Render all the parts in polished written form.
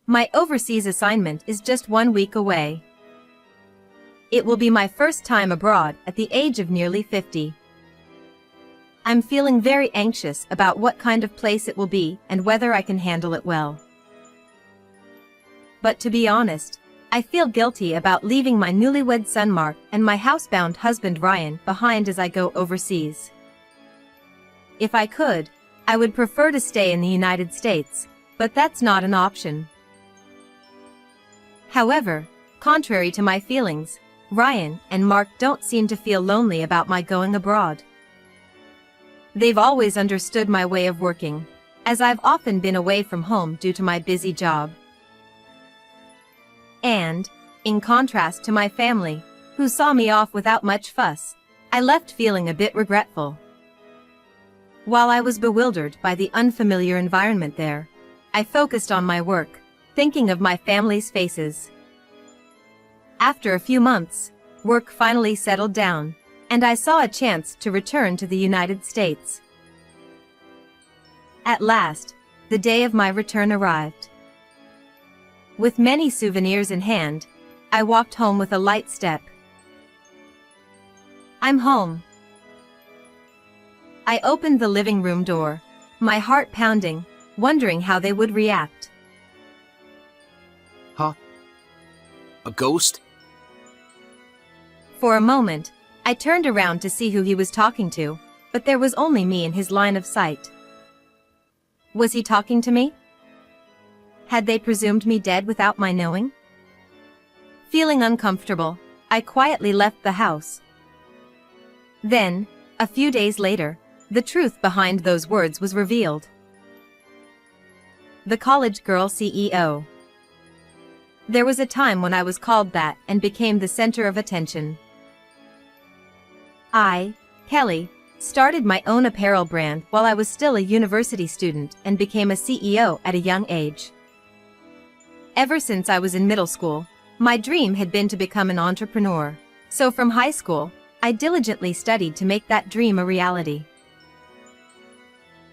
My overseas assignment is just 1 week away. It will be my first time abroad at the age of nearly 50. I'm feeling very anxious about what kind of place it will be and whether I can handle it well. But to be honest, I feel guilty about leaving my newlywed son Mark and my housebound husband Ryan behind as I go overseas. If I could, I would prefer to stay in the United States, but that's not an option. However, contrary to my feelings, Ryan and Mark don't seem to feel lonely about my going abroad. They've always understood my way of working, as I've often been away from home due to my busy job. And, in contrast to my family, who saw me off without much fuss, I left feeling a bit regretful. While I was bewildered by the unfamiliar environment there, I focused on my work, thinking of my family's faces. After a few months, work finally settled down, and I saw a chance to return to the United States. At last, the day of my return arrived. With many souvenirs in hand, I walked home with a light step. I'm home. I opened the living room door, my heart pounding, wondering how they would react. Huh? A ghost? For a moment, I turned around to see who he was talking to, but there was only me in his line of sight. Was he talking to me? Had they presumed me dead without my knowing? Feeling uncomfortable, I quietly left the house. Then, a few days later, the truth behind those words was revealed. The college girl CEO. There was a time when I was called that and became the center of attention. I, Kelly, started my own apparel brand while I was still a university student and became a CEO at a young age. Ever since I was in middle school, my dream had been to become an entrepreneur, so from high school, I diligently studied to make that dream a reality.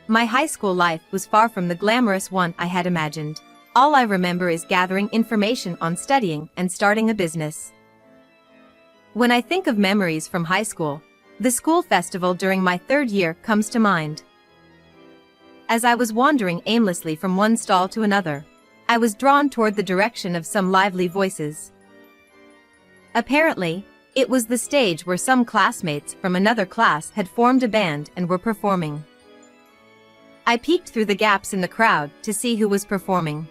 My high school life was far from the glamorous one I had imagined. All I remember is gathering information on studying and starting a business. When I think of memories from high school, the school festival during my 3rd year comes to mind. As I was wandering aimlessly from one stall to another, I was drawn toward the direction of some lively voices. Apparently, it was the stage where some classmates from another class had formed a band and were performing. I peeked through the gaps in the crowd to see who was performing.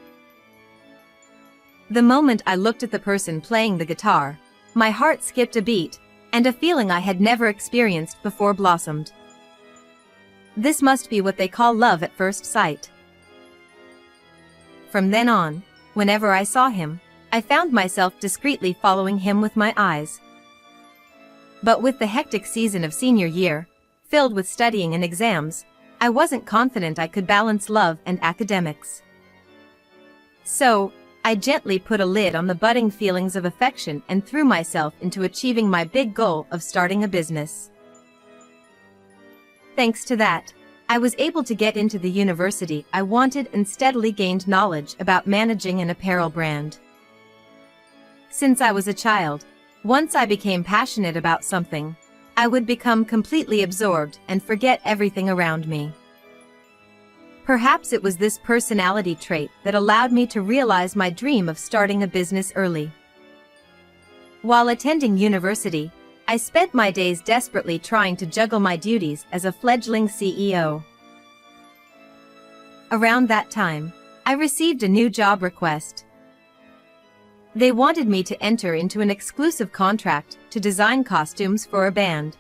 The moment I looked at the person playing the guitar, my heart skipped a beat, and a feeling I had never experienced before blossomed. This must be what they call love at first sight. From then on, whenever I saw him, I found myself discreetly following him with my eyes. But with the hectic season of senior year, filled with studying and exams, I wasn't confident I could balance love and academics. So, I gently put a lid on the budding feelings of affection and threw myself into achieving my big goal of starting a business. Thanks to that, I was able to get into the university I wanted and steadily gained knowledge about managing an apparel brand. Since I was a child, once I became passionate about something, I would become completely absorbed and forget everything around me. Perhaps it was this personality trait that allowed me to realize my dream of starting a business early. While attending university, I spent my days desperately trying to juggle my duties as a fledgling CEO. Around that time, I received a new job request. They wanted me to enter into an exclusive contract to design costumes for a band.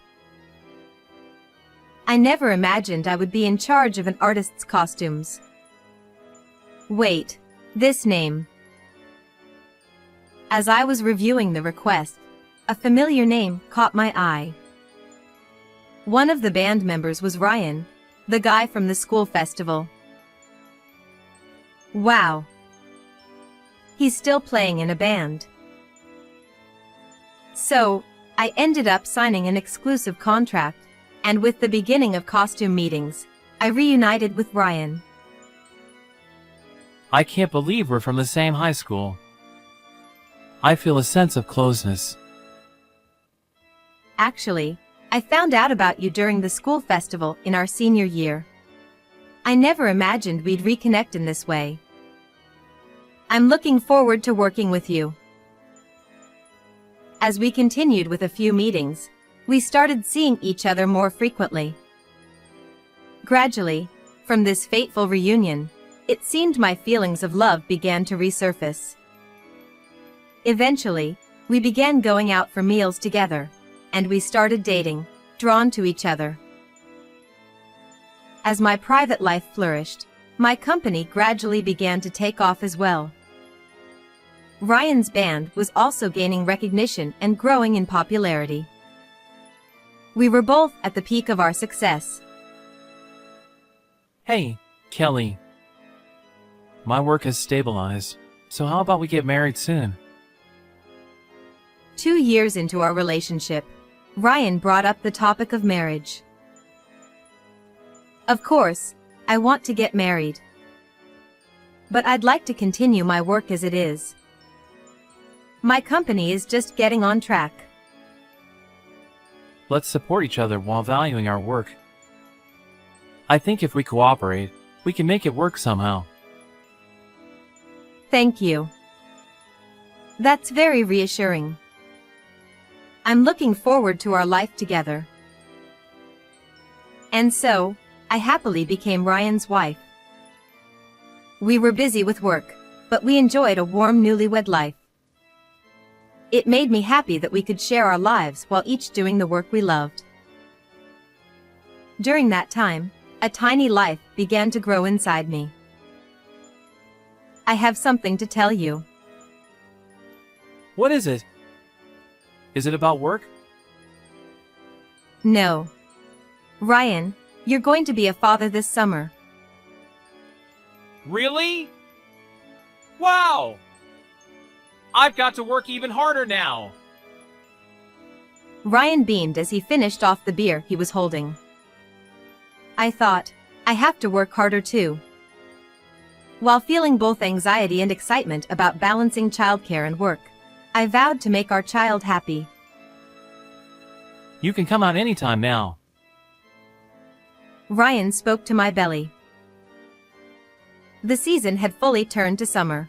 I never imagined I would be in charge of an artist's costumes. Wait, this name. As I was reviewing the request, a familiar name caught my eye. One of the band members was Ryan, the guy from the school festival. Wow! He's still playing in a band. So, I ended up signing an exclusive contract, and with the beginning of costume meetings, I reunited with Ryan. I can't believe we're from the same high school. I feel a sense of closeness. Actually, I found out about you during the school festival in our senior year. I never imagined we'd reconnect in this way. I'm looking forward to working with you. As we continued with a few meetings, we started seeing each other more frequently. Gradually, from this fateful reunion, it seemed my feelings of love began to resurface. Eventually, we began going out for meals together, and we started dating, drawn to each other. As my private life flourished, my company gradually began to take off as well. Ryan's band was also gaining recognition and growing in popularity. We were both at the peak of our success. Hey, Kelly. My work has stabilized, so how about we get married soon? 2 years into our relationship, Ryan brought up the topic of marriage. Of course, I want to get married. But I'd like to continue my work as it is. My company is just getting on track. Let's support each other while valuing our work. I think if we cooperate, we can make it work somehow. Thank you. That's very reassuring. I'm looking forward to our life together. And so, I happily became Ryan's wife. We were busy with work, but we enjoyed a warm newlywed life. It made me happy that we could share our lives while each doing the work we loved. During that time, a tiny life began to grow inside me. I have something to tell you. What is it? Is it about work? No. Ryan, you're going to be a father this summer. Really? Wow! I've got to work even harder now. Ryan beamed as he finished off the beer he was holding. I thought, I have to work harder too. While feeling both anxiety and excitement about balancing childcare and work, I vowed to make our child happy. You can come out anytime now. Ryan spoke to my belly. The season had fully turned to summer.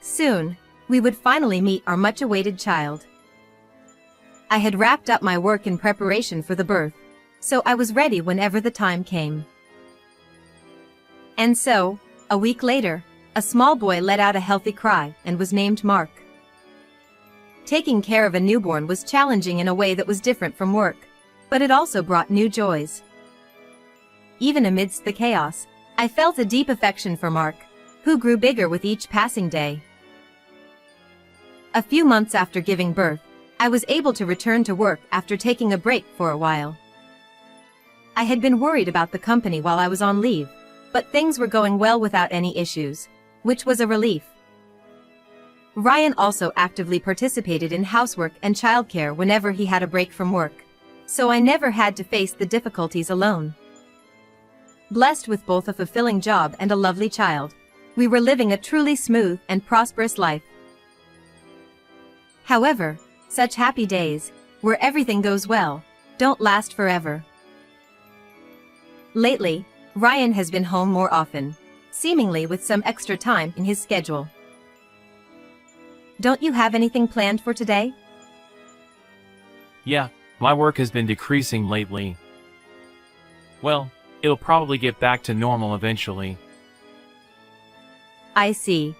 Soon, we would finally meet our much-awaited child. I had wrapped up my work in preparation for the birth, so I was ready whenever the time came. And so, a week later, a small boy let out a healthy cry and was named Mark. Taking care of a newborn was challenging in a way that was different from work, but it also brought new joys. Even amidst the chaos, I felt a deep affection for Mark, who grew bigger with each passing day. A few months after giving birth, I was able to return to work after taking a break for a while. I had been worried about the company while I was on leave, but things were going well without any issues, which was a relief. Ryan also actively participated in housework and childcare whenever he had a break from work, so I never had to face the difficulties alone. Blessed with both a fulfilling job and a lovely child, we were living a truly smooth and prosperous life. However, such happy days, where everything goes well, don't last forever. Lately, Ryan has been home more often, seemingly with some extra time in his schedule. Don't you have anything planned for today? Yeah, my work has been decreasing lately. Well, it'll probably get back to normal eventually. I see.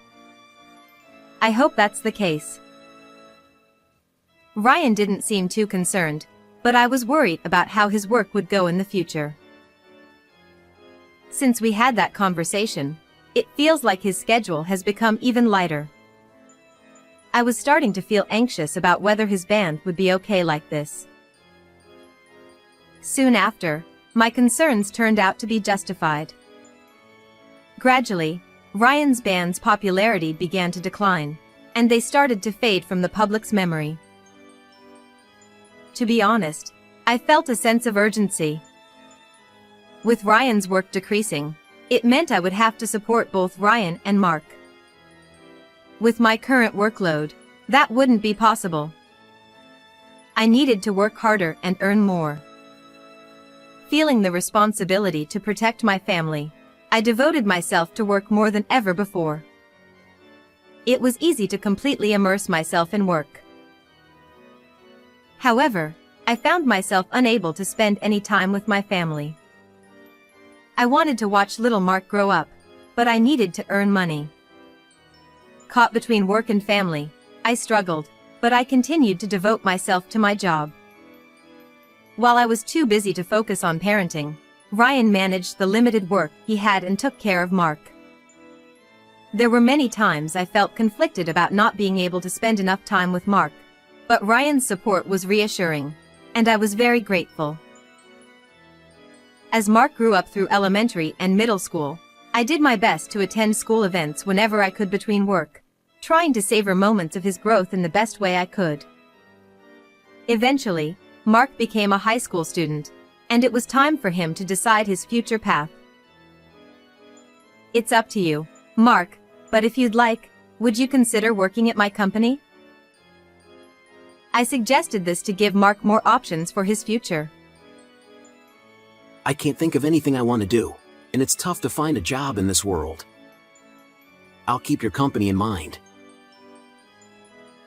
I hope that's the case. Ryan didn't seem too concerned, but I was worried about how his work would go in the future. Since we had that conversation, it feels like his schedule has become even lighter. I was starting to feel anxious about whether his band would be okay like this. Soon after, my concerns turned out to be justified. Gradually, Ryan's band's popularity began to decline, and they started to fade from the public's memory. To be honest, I felt a sense of urgency. With Ryan's work decreasing, It meant I would have to support both Ryan and Mark. With my current workload, that wouldn't be possible. I needed to work harder and earn more. Feeling the responsibility to protect my family, I devoted myself to work more than ever before. It was easy to completely immerse myself in work. However, I found myself unable to spend any time with my family. I wanted to watch little Mark grow up, but I needed to earn money. Caught between work and family, I struggled, but I continued to devote myself to my job. While I was too busy to focus on parenting, Ryan managed the limited work he had and took care of Mark. There were many times I felt conflicted about not being able to spend enough time with Mark, but Ryan's support was reassuring, and I was very grateful. As Mark grew up through elementary and middle school, I did my best to attend school events whenever I could between work, trying to savor moments of his growth in the best way I could. Eventually, Mark became a high school student, and it was time for him to decide his future path. It's up to you, Mark, but if you'd like, would you consider working at my company? I suggested this to give Mark more options for his future. I can't think of anything I want to do, and it's tough to find a job in this world. I'll keep your company in mind.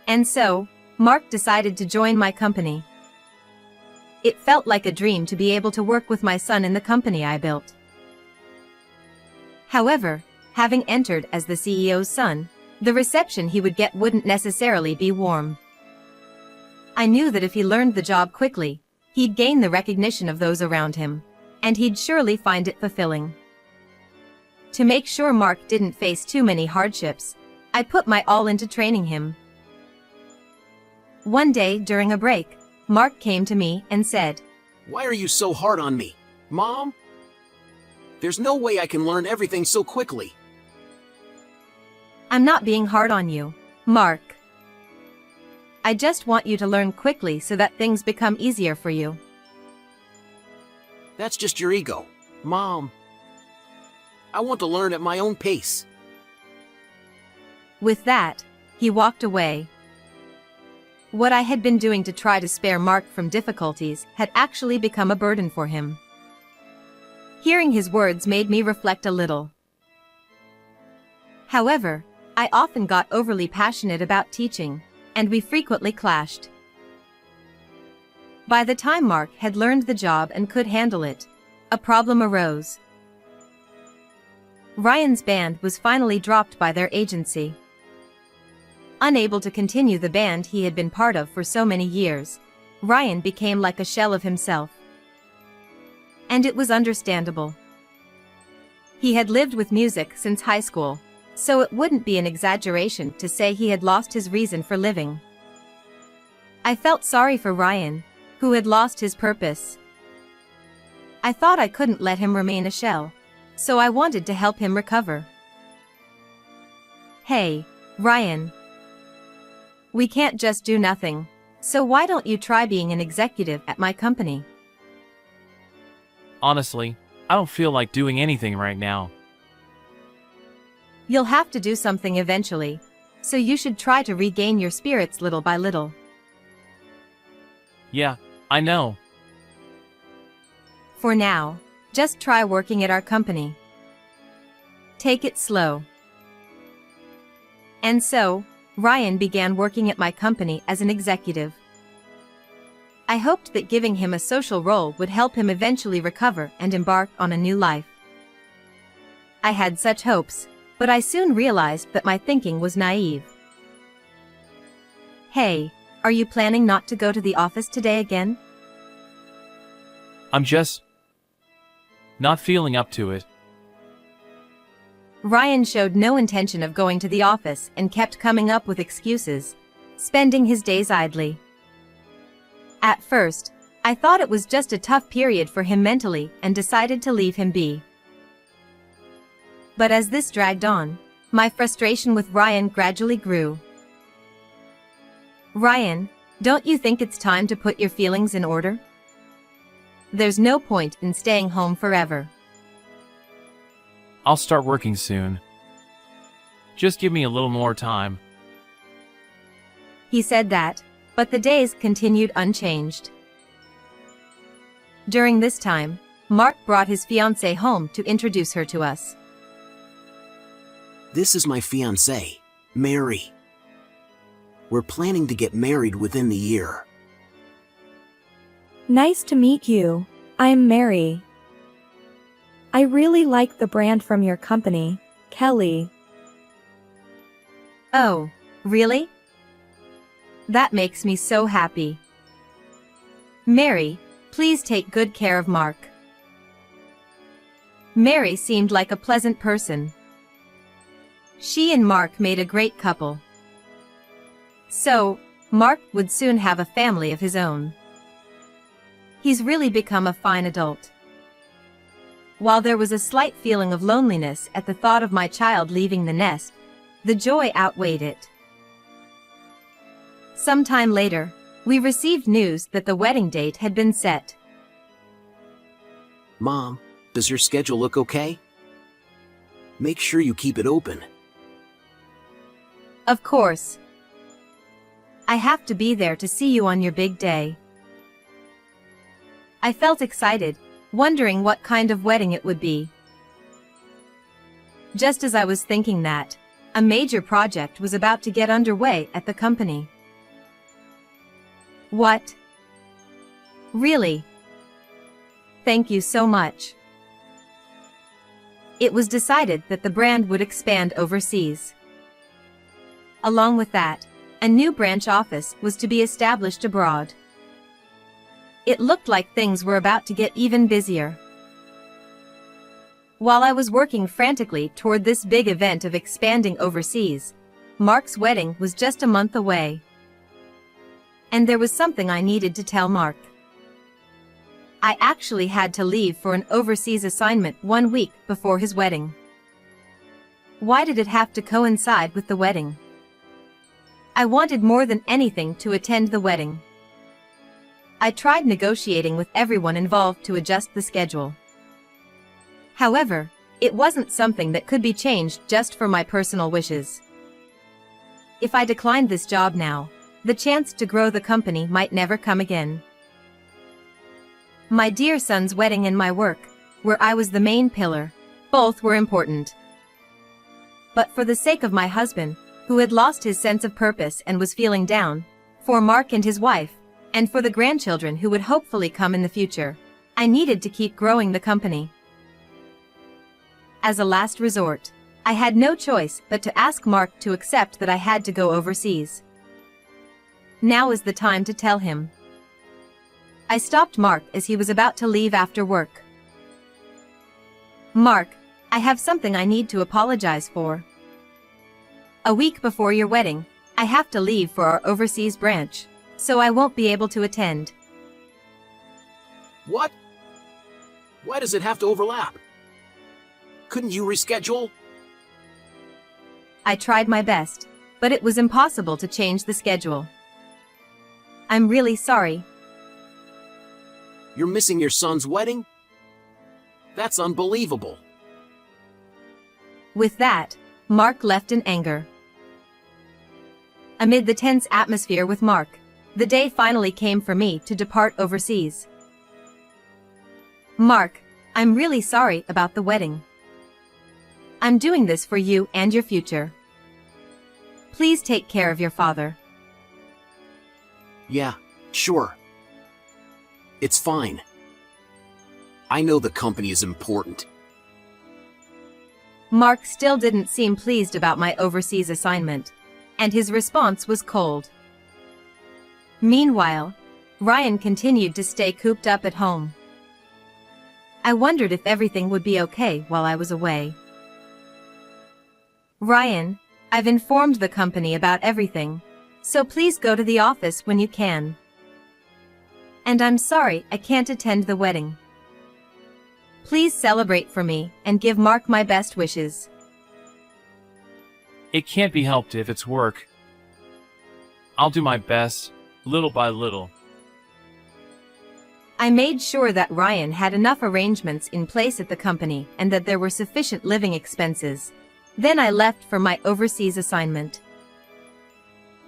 And so, Mark decided to join my company. It felt like a dream to be able to work with my son in the company I built. However, having entered as the CEO's son, the reception he would get wouldn't necessarily be warm. I knew that if he learned the job quickly, he'd gain the recognition of those around him, and he'd surely find it fulfilling. To make sure Mark didn't face too many hardships, I put my all into training him. One day during a break, Mark came to me and said, Why are you so hard on me, Mom? There's no way I can learn everything so quickly. I'm not being hard on you, Mark. I just want you to learn quickly so that things become easier for you. That's just your ego, Mom. I want to learn at my own pace. With that, he walked away. What I had been doing to try to spare Mark from difficulties had actually become a burden for him. Hearing his words made me reflect a little. However, I often got overly passionate about teaching, and we frequently clashed. By the time Mark had learned the job and could handle it, a problem arose. Ryan's band was finally dropped by their agency. Unable to continue the band he had been part of for so many years, Ryan became like a shell of himself. And it was understandable. He had lived with music since high school, so it wouldn't be an exaggeration to say he had lost his reason for living. I felt sorry for Ryan, who had lost his purpose. I thought I couldn't let him remain a shell, so I wanted to help him recover. Hey, Ryan. We can't just do nothing, so why don't you try being an executive at my company? Honestly, I don't feel like doing anything right now. You'll have to do something eventually, so you should try to regain your spirits little by little. Yeah, I know. For now, just try working at our company. Take it slow. And so, Ryan began working at my company as an executive. I hoped that giving him a social role would help him eventually recover and embark on a new life. I had such hopes, but I soon realized that my thinking was naive. Hey, are you planning not to go to the office today again? I'm just not feeling up to it. Ryan showed no intention of going to the office and kept coming up with excuses, spending his days idly. At first, I thought it was just a tough period for him mentally and decided to leave him be. But as this dragged on, my frustration with Ryan gradually grew. Ryan, don't you think it's time to put your feelings in order? There's no point in staying home forever. I'll start working soon. Just give me a little more time. He said that, but the days continued unchanged. During this time, Mark brought his fiancée home to introduce her to us. This is my fiancée, Mary. We're planning to get married within the year. Nice to meet you. I'm Mary. I really like the brand from your company, Kelly. Oh, really? That makes me so happy. Mary, please take good care of Mark. Mary seemed like a pleasant person. She and Mark made a great couple. So, Mark would soon have a family of his own. He's really become a fine adult. While there was a slight feeling of loneliness at the thought of my child leaving the nest, the joy outweighed it. Sometime later, we received news that the wedding date had been set. Mom, does your schedule look okay? Make sure you keep it open. Of course. I have to be there to see you on your big day. I felt excited, wondering what kind of wedding it would be. Just as I was thinking that, a major project was about to get underway at the company. What? Really? Thank you so much. It was decided that the brand would expand overseas. Along with that, a new branch office was to be established abroad. It looked like things were about to get even busier. While I was working frantically toward this big event of expanding overseas, Mark's wedding was just a month away. And there was something I needed to tell Mark. I actually had to leave for an overseas assignment 1 week before his wedding. Why did it have to coincide with the wedding? I wanted more than anything to attend the wedding. I tried negotiating with everyone involved to adjust the schedule. However, it wasn't something that could be changed just for my personal wishes. If I declined this job now, the chance to grow the company might never come again. My dear son's wedding and my work, where I was the main pillar, both were important. But for the sake of my husband, who had lost his sense of purpose and was feeling down, for Mark and his wife, and for the grandchildren who would hopefully come in the future, I needed to keep growing the company. As a last resort, I had no choice but to ask Mark to accept that I had to go overseas. Now is the time to tell him. I stopped Mark as he was about to leave after work. Mark, I have something I need to apologize for. A week before your wedding, I have to leave for our overseas branch, so I won't be able to attend. What? Why does it have to overlap? Couldn't you reschedule? I tried my best, but it was impossible to change the schedule. I'm really sorry. You're missing your son's wedding? That's unbelievable. With that, Mark left in anger. Amid the tense atmosphere with Mark, the day finally came for me to depart overseas. Mark, I'm really sorry about the wedding. I'm doing this for you and your future. Please take care of your father. Yeah, sure. It's fine. I know the company is important. Mark still didn't seem pleased about my overseas assignment, and his response was cold. Meanwhile, Ryan continued to stay cooped up at home. I wondered if everything would be okay while I was away. Ryan, I've informed the company about everything, so please go to the office when you can. And I'm sorry I can't attend the wedding. Please celebrate for me and give Mark my best wishes. It can't be helped if it's work. I'll do my best, little by little. I made sure that Ryan had enough arrangements in place at the company and that there were sufficient living expenses. Then I left for my overseas assignment.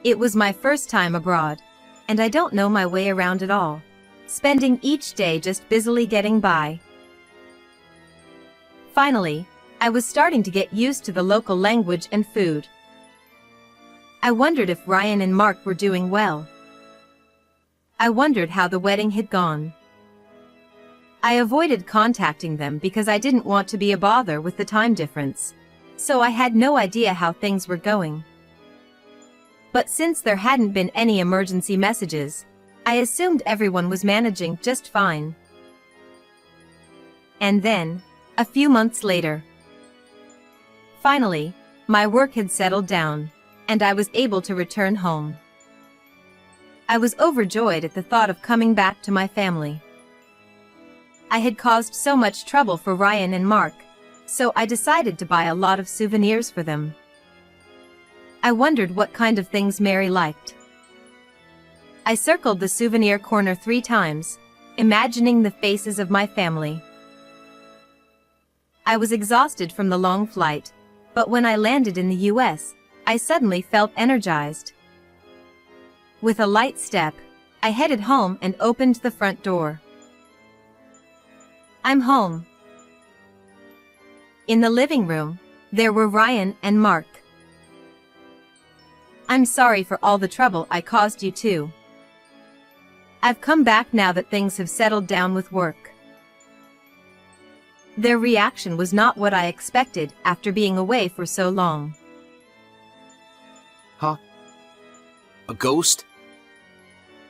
It was my first time abroad, and I don't know my way around at all, spending each day just busily getting by. Finally, I was starting to get used to the local language and food. I wondered if Ryan and Mark were doing well. I wondered how the wedding had gone. I avoided contacting them because I didn't want to be a bother with the time difference, so I had no idea how things were going. But since there hadn't been any emergency messages, I assumed everyone was managing just fine. And then, a few months later, finally, my work had settled down, and I was able to return home. I was overjoyed at the thought of coming back to my family. I had caused so much trouble for Ryan and Mark, so I decided to buy a lot of souvenirs for them. I wondered what kind of things Mary liked. I circled the souvenir corner 3 times, imagining the faces of my family. I was exhausted from the long flight, but when I landed in the US, I suddenly felt energized. With a light step, I headed home and opened the front door. I'm home. In the living room, there were Ryan and Mark. I'm sorry for all the trouble I caused you too. I've come back now that things have settled down with work. Their reaction was not what I expected after being away for so long. Huh? A ghost?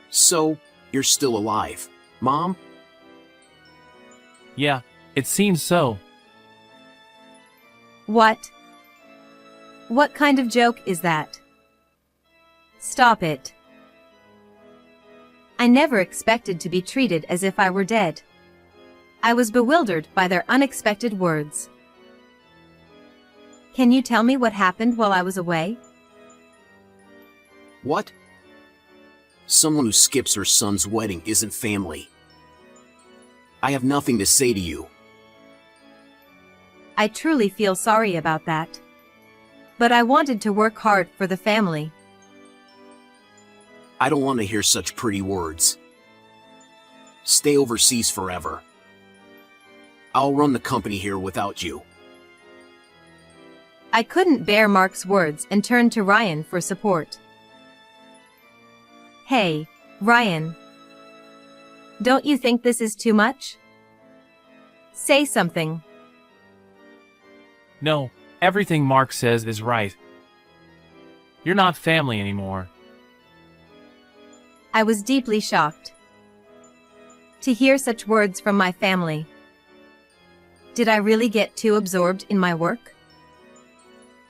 So, you're still alive, Mom? Yeah, it seems so. What? What kind of joke is that? Stop it. I never expected to be treated as if I were dead. I was bewildered by their unexpected words. Can you tell me what happened while I was away? What? Someone who skips her son's wedding isn't family. I have nothing to say to you. I truly feel sorry about that. But I wanted to work hard for the family. I don't want to hear such pretty words. Stay overseas forever. I'll run the company here without you. I couldn't bear Mark's words and turned to Ryan for support. Hey, Ryan. Don't you think this is too much? Say something. No, everything Mark says is right. You're not family anymore. I was deeply shocked to hear such words from my family. Did I really get too absorbed in my work?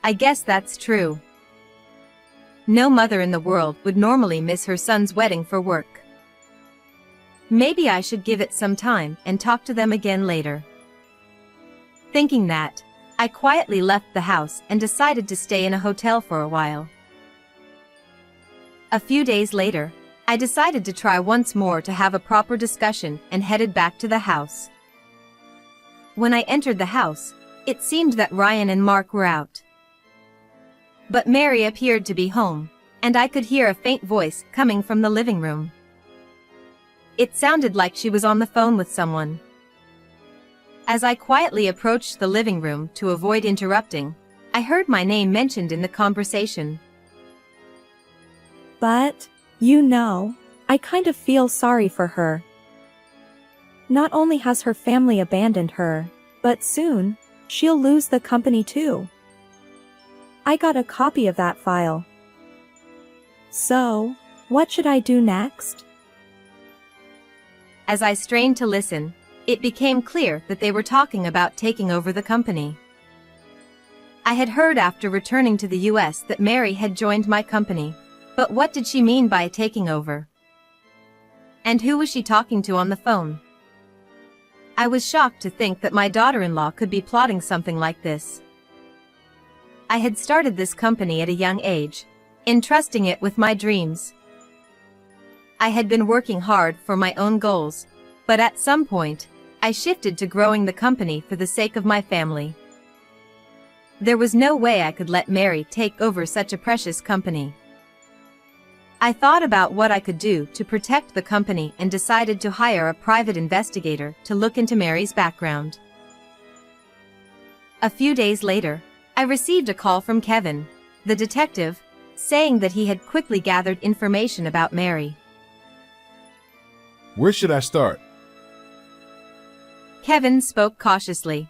I guess that's true. No mother in the world would normally miss her son's wedding for work. Maybe I should give it some time and talk to them again later. Thinking that, I quietly left the house and decided to stay in a hotel for a while. A few days later, I decided to try once more to have a proper discussion and headed back to the house. When I entered the house, it seemed that Ryan and Mark were out. But Mary appeared to be home, and I could hear a faint voice coming from the living room. It sounded like she was on the phone with someone. As I quietly approached the living room to avoid interrupting, I heard my name mentioned in the conversation. But, I kind of feel sorry for her. Not only has her family abandoned her, but soon, she'll lose the company too. I got a copy of that file. So, what should I do next? As I strained to listen, it became clear that they were talking about taking over the company. I had heard after returning to the US that Mary had joined my company, but what did she mean by taking over? And who was she talking to on the phone? I was shocked to think that my daughter-in-law could be plotting something like this. I had started this company at a young age, entrusting it with my dreams. I had been working hard for my own goals, But at some point, I shifted to growing the company for the sake of my family. There was no way I could let Mary take over such a precious company. I thought about what I could do to protect the company and decided to hire a private investigator to look into Mary's background. A few days later, I received a call from Kevin, the detective, saying that he had quickly gathered information about Mary. Where should I start? Kevin spoke cautiously.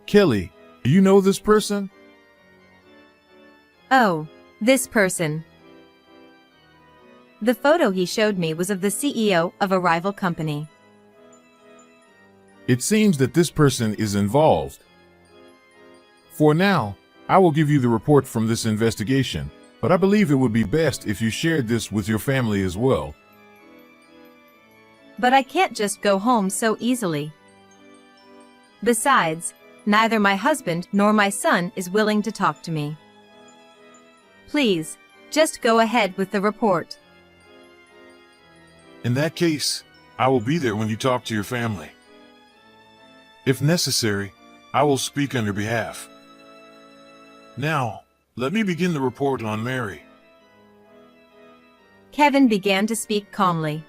Kelly, do you know this person? Oh, this person. The photo he showed me was of the CEO of a rival company. It seems that this person is involved. For now, I will give you the report from this investigation, but I believe it would be best if you shared this with your family as well. But I can't just go home so easily. Besides, neither my husband nor my son is willing to talk to me. Please, just go ahead with the report. In that case, I will be there when you talk to your family. If necessary, I will speak on your behalf. Now, let me begin the report on Mary. Kevin began to speak calmly.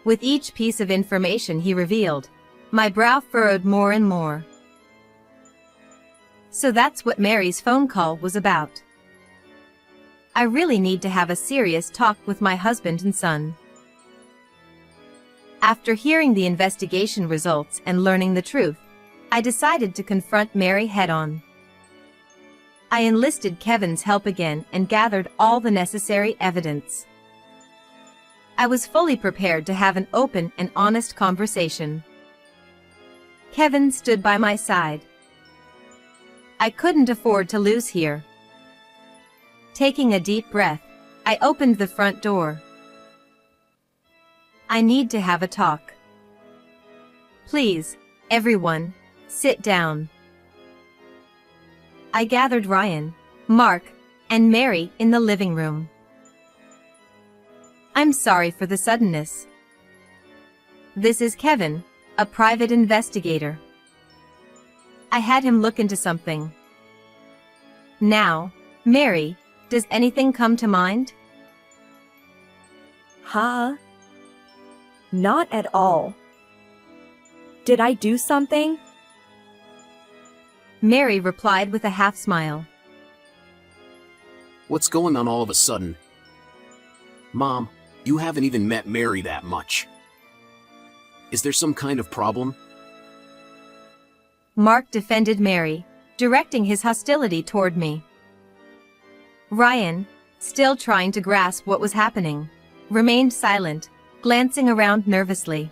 With each piece of information he revealed, my brow furrowed more and more. So that's what Mary's phone call was about. I really need to have a serious talk with my husband and son. After hearing the investigation results and learning the truth, I decided to confront Mary head-on. I enlisted Kevin's help again and gathered all the necessary evidence. I was fully prepared to have an open and honest conversation. Kevin stood by my side. I couldn't afford to lose here. Taking a deep breath, I opened the front door. I need to have a talk. Please, everyone, sit down. I gathered Ryan, Mark, and Mary in the living room. I'm sorry for the suddenness. This is Kevin, a private investigator. I had him look into something. Now, Mary, does anything come to mind? Huh? Not at all. Did I do something? Mary replied with a half smile. What's going on all of a sudden? Mom, you haven't even met Mary that much. Is there some kind of problem? Mark defended Mary, directing his hostility toward me. Ryan, still trying to grasp what was happening, remained silent, glancing around nervously.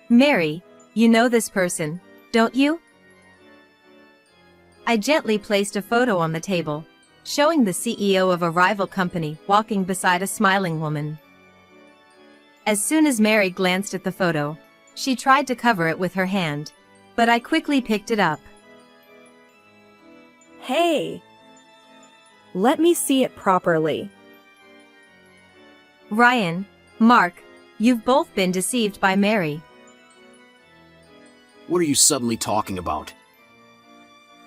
Mary, you know this person, don't you? I gently placed a photo on the table, showing the CEO of a rival company walking beside a smiling woman. As soon as Mary glanced at the photo, she tried to cover it with her hand, but I quickly picked it up. Hey! Let me see it properly. Ryan, Mark, you've both been deceived by Mary. What are you suddenly talking about?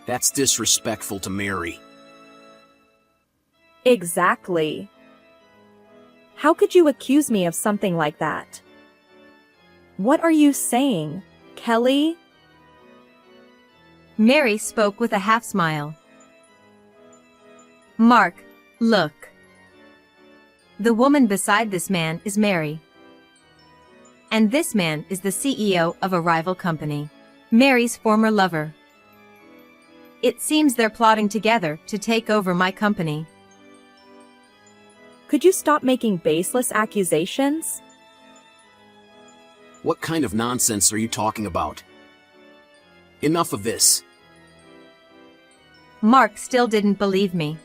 That's disrespectful to Mary. Exactly. How could you accuse me of something like that? What are you saying, Kelly? Mary spoke with a half smile. Mark, look. The woman beside this man is Mary. And this man is the CEO of a rival company, Mary's former lover. It seems they're plotting together to take over my company. Could you stop making baseless accusations? What kind of nonsense are you talking about? Enough of this. Mark still didn't believe me.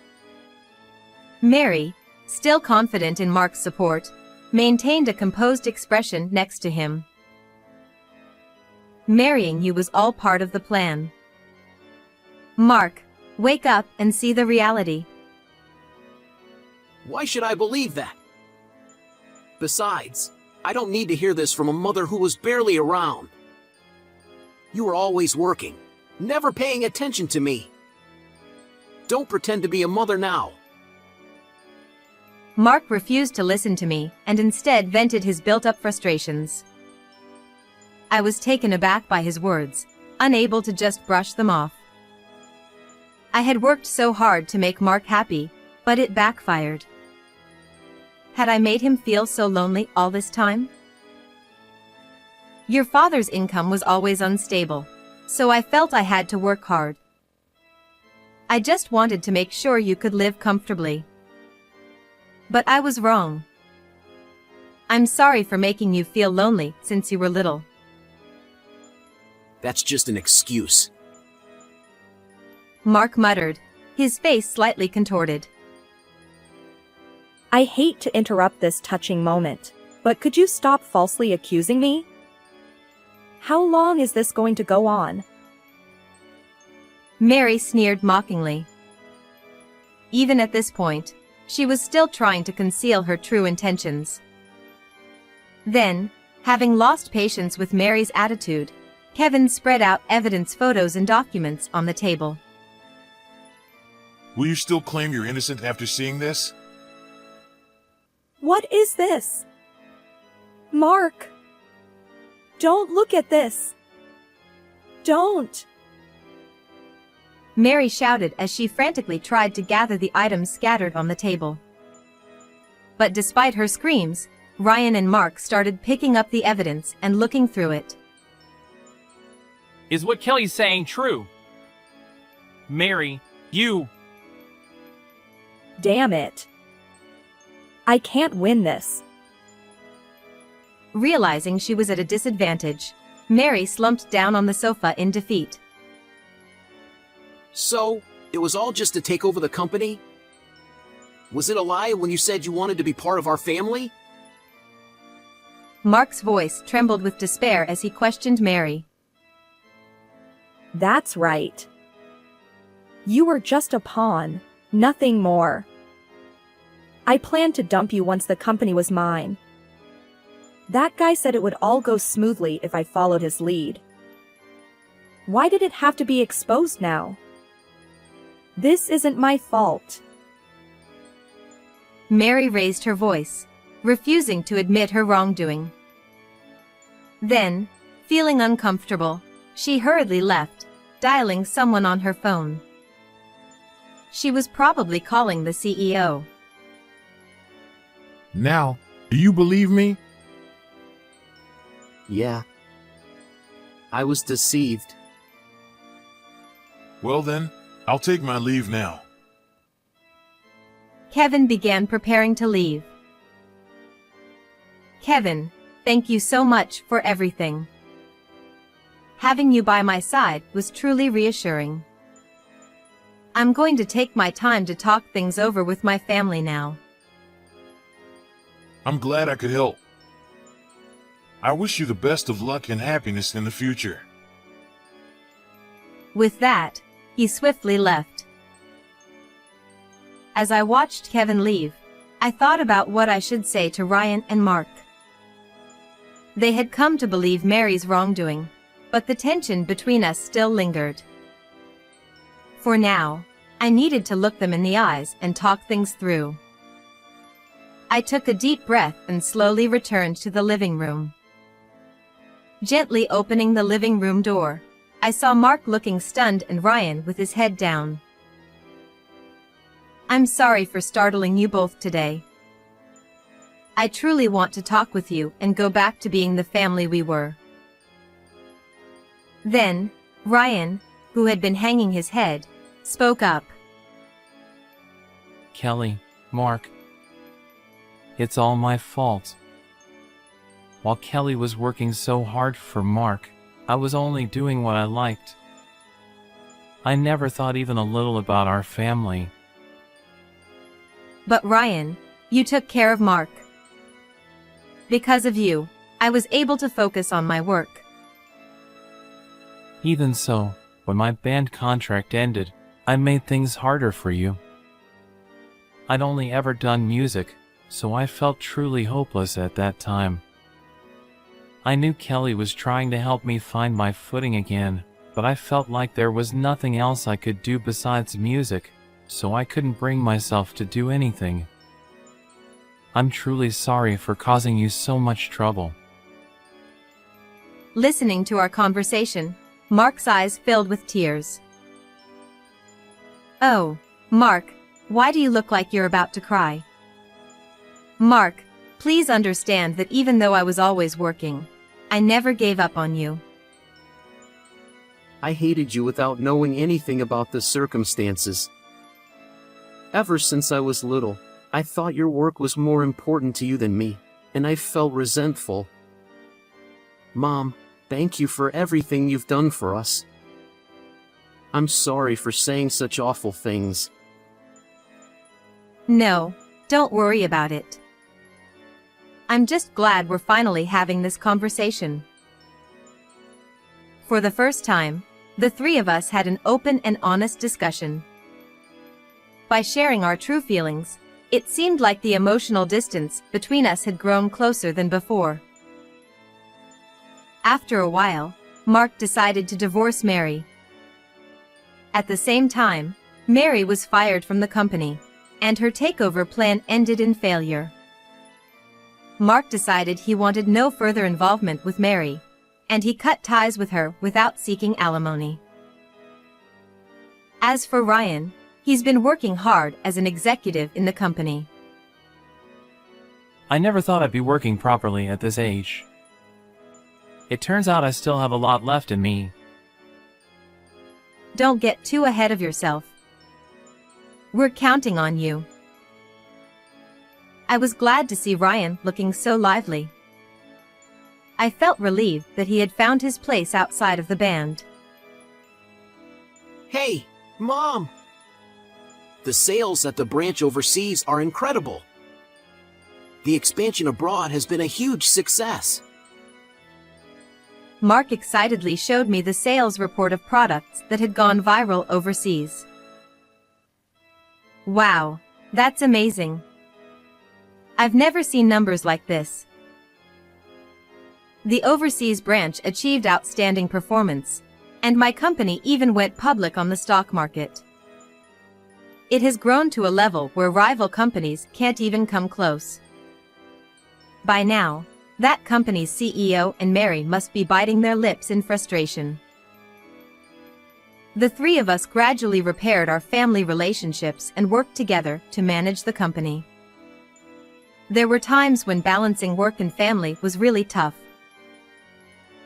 Mary, still confident in Mark's support, maintained a composed expression next to him. Marrying you was all part of the plan. Mark, wake up and see the reality. Why should I believe that? Besides, I don't need to hear this from a mother who was barely around. You were always working, never paying attention to me. Don't pretend to be a mother now. Mark refused to listen to me and instead vented his built-up frustrations. I was taken aback by his words, unable to just brush them off. I had worked so hard to make Mark happy, but it backfired. Had I made him feel so lonely all this time? Your father's income was always unstable, so I felt I had to work hard. I just wanted to make sure you could live comfortably. But I was wrong. I'm sorry for making you feel lonely since you were little. That's just an excuse. Mark muttered, his face slightly contorted. I hate to interrupt this touching moment, but could you stop falsely accusing me? How long is this going to go on? Mary sneered mockingly. Even at this point, she was still trying to conceal her true intentions. Then, having lost patience with Mary's attitude, Kevin spread out evidence, photos, and documents on the table. Will you still claim you're innocent after seeing this? What is this? Mark! Don't look at this! Don't! Mary shouted as she frantically tried to gather the items scattered on the table. But despite her screams, Ryan and Mark started picking up the evidence and looking through it. Is what Kelly's saying true? Mary, you... Damn it. I can't win this. Realizing she was at a disadvantage, Mary slumped down on the sofa in defeat. So, it was all just to take over the company? Was it a lie when you said you wanted to be part of our family? Mark's voice trembled with despair as he questioned Mary. That's right. You were just a pawn, nothing more. I planned to dump you once the company was mine. That guy said it would all go smoothly if I followed his lead. Why did it have to be exposed now? This isn't my fault. Mary raised her voice, refusing to admit her wrongdoing. Then, feeling uncomfortable, she hurriedly left, dialing someone on her phone. She was probably calling the CEO. Now, do you believe me? Yeah. I was deceived. Well then, I'll take my leave now. Kevin began preparing to leave. Kevin, thank you so much for everything. Having you by my side was truly reassuring. I'm going to take my time to talk things over with my family now. I'm glad I could help. I wish you the best of luck and happiness in the future. With that, he swiftly left. As I watched Kevin leave, I thought about what I should say to Ryan and Mark. They had come to believe Mary's wrongdoing, but the tension between us still lingered. For now, I needed to look them in the eyes and talk things through. I took a deep breath and slowly returned to the living room. Gently opening the living room door, I saw Mark looking stunned and Ryan with his head down. I'm sorry for startling you both today. I truly want to talk with you and go back to being the family we were. Then, Ryan, who had been hanging his head, spoke up. Kelly, Mark. It's all my fault. While Kelly was working so hard for Mark, I was only doing what I liked. I never thought even a little about our family. But Ryan, you took care of Mark. Because of you, I was able to focus on my work. Even so, when my band contract ended, I made things harder for you. I'd only ever done music, so I felt truly hopeless at that time. I knew Kelly was trying to help me find my footing again, but I felt like there was nothing else I could do besides music, so I couldn't bring myself to do anything. I'm truly sorry for causing you so much trouble. Listening to our conversation, Mark's eyes filled with tears. Oh, Mark, why do you look like you're about to cry? Mark, please understand that even though I was always working, I never gave up on you. I hated you without knowing anything about the circumstances. Ever since I was little, I thought your work was more important to you than me, and I felt resentful. Mom, thank you for everything you've done for us. I'm sorry for saying such awful things. No, don't worry about it. I'm just glad we're finally having this conversation. For the first time, the three of us had an open and honest discussion. By sharing our true feelings, it seemed like the emotional distance between us had grown closer than before. After a while, Mark decided to divorce Mary. At the same time, Mary was fired from the company, and her takeover plan ended in failure. Mark decided he wanted no further involvement with Mary, and he cut ties with her without seeking alimony. As for Ryan, he's been working hard as an executive in the company. I never thought I'd be working properly at this age. It turns out I still have a lot left in me. Don't get too ahead of yourself. We're counting on you. I was glad to see Ryan looking so lively. I felt relieved that he had found his place outside of the band. Hey, Mom! The sales at the branch overseas are incredible. The expansion abroad has been a huge success. Mark excitedly showed me the sales report of products that had gone viral overseas. Wow, that's amazing. I've never seen numbers like this. The overseas branch achieved outstanding performance, and my company even went public on the stock market. It has grown to a level where rival companies can't even come close. By now, that company's CEO and Mary must be biting their lips in frustration. The three of us gradually repaired our family relationships and worked together to manage the company. There were times when balancing work and family was really tough.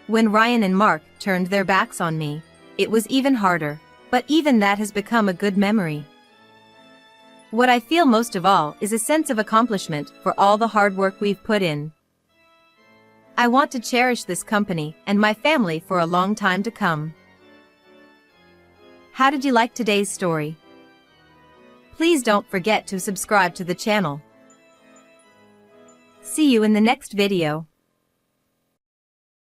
When Ryan and Mark turned their backs on me, it was even harder, but even that has become a good memory. What I feel most of all is a sense of accomplishment for all the hard work we've put in. I want to cherish this company and my family for a long time to come. How did you like today's story? Please don't forget to subscribe to the channel. See you in the next video.